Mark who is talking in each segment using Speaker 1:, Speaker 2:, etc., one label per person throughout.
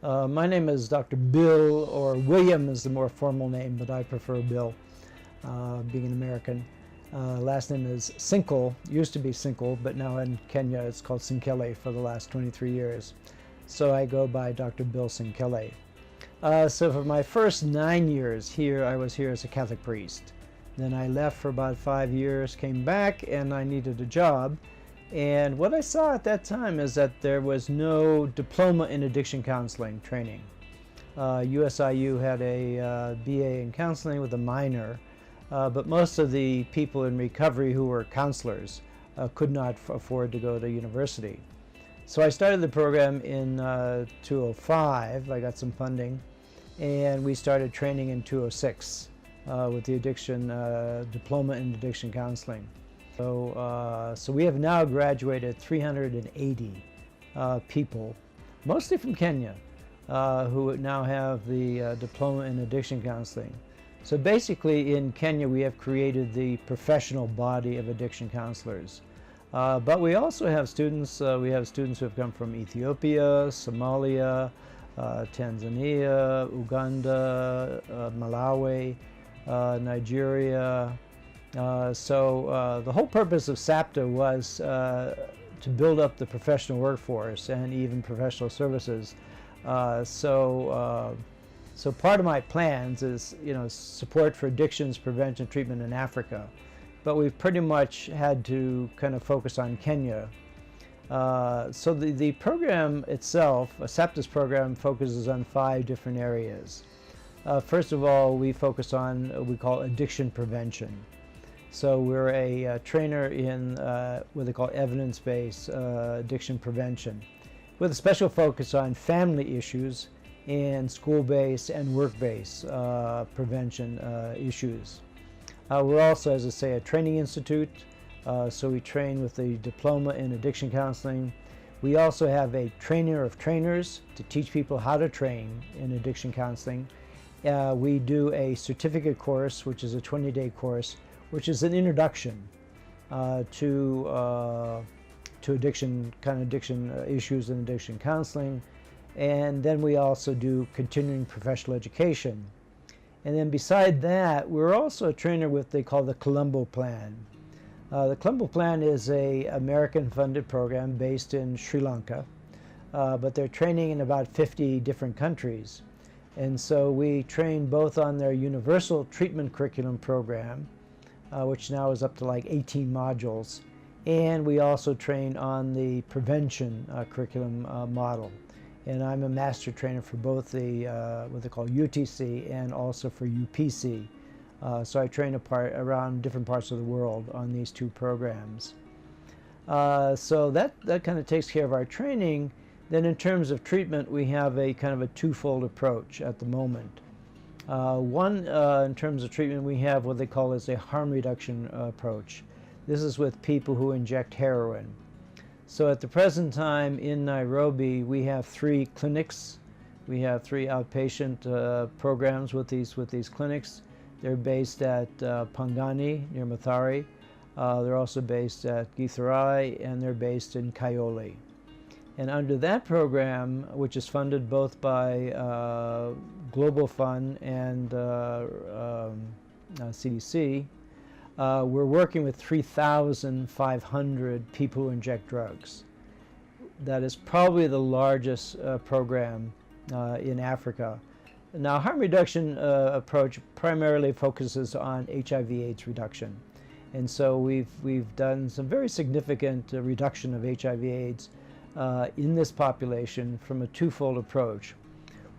Speaker 1: My name is Dr. Bill, or William is the more formal name, but I prefer Bill, being an American. Last name is Sinkle, used to be Sinkle, but now in Kenya it's called Sinkele for the last 23 years. So I go by Dr. Bill Sinkele. So for my first 9 years here, I was here as a Catholic priest. Then I left for about 5 years, came back, and I needed a job. And what I saw at that time is that there was no diploma in addiction counseling training. USIU had a BA in counseling with a minor, but most of the people in recovery who were counselors could not afford to go to university. So I started the program in 2005. I got some funding, and we started training in 2006 with the addiction diploma in addiction counseling. So we have now graduated 380 people, mostly from Kenya, who now have the diploma in addiction counseling. So basically in Kenya we have created the professional body of addiction counselors. But we also have students, who have come from Ethiopia, Somalia, Tanzania, Uganda, Malawi, Nigeria. The whole purpose of SAPTA was to build up the professional workforce and even professional services. So part of my plans is, support for addictions prevention treatment in Africa, but we've pretty much had to kind of focus on Kenya. So the program itself, SAPTA's program, focuses on 5 different areas. First of all, we focus on what we call addiction prevention. So we're a trainer in what they call evidence-based addiction prevention, with a special focus on family issues and school-based and work-based prevention issues. We're also, as I say, a training institute, so we train with the diploma in addiction counseling. We also have a trainer of trainers to teach people how to train in addiction counseling. We do a certificate course, which is a 20-day course, which is an introduction to addiction issues and addiction counseling. And then we also do continuing professional education. And then beside that, we're also a trainer with what they call the Colombo Plan. The Colombo Plan is an American-funded program based in Sri Lanka, but they're training in about 50 different countries. And so we train both on their universal treatment curriculum program, which now is up to like 18 modules, and we also train on the prevention curriculum model. And I'm a master trainer for both the what they call UTC and also for UPC. So I train around different parts of the world on these 2 programs. So that kind of takes care of our training. Then in terms of treatment, we have a kind of a twofold approach at the moment. One, in terms of treatment, we have what they call as a harm reduction approach. This is with people who inject heroin. So at the present time in Nairobi, we have 3 clinics. We have 3 outpatient programs with these clinics. They're based at Pangani near Mathare. They're also based at Githurai, and they're based in Kayole. And under that program, which is funded both by Global Fund and CDC, we're working with 3,500 people who inject drugs. That is probably the largest program in Africa. Now, harm reduction approach primarily focuses on HIV/AIDS reduction. And so we've done some very significant reduction of HIV/AIDS in this population from a twofold approach.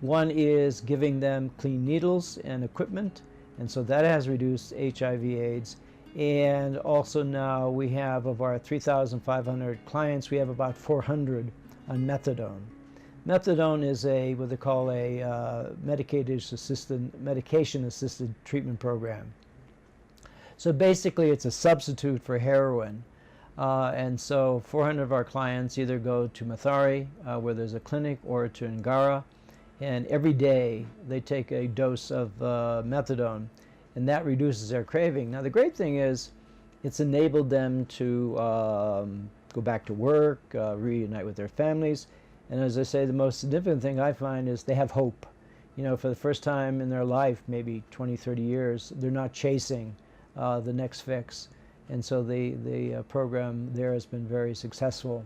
Speaker 1: One is giving them clean needles and equipment, and so that has reduced HIV/AIDS. And also now we have, of our 3,500 clients, we have about 400 on methadone. Methadone is what they call a medication-assisted treatment program. So basically it's a substitute for heroin. And so 400 of our clients either go to Mathare, where there's a clinic, or to Ngara, and every day they take a dose of methadone, and that reduces their craving. Now the great thing is it's enabled them to go back to work, reunite with their families, And as I say, the most significant thing I find is they have hope. You know, for the first time in their life, maybe 20, 30 years, they're not chasing the next fix. And so the program there has been very successful.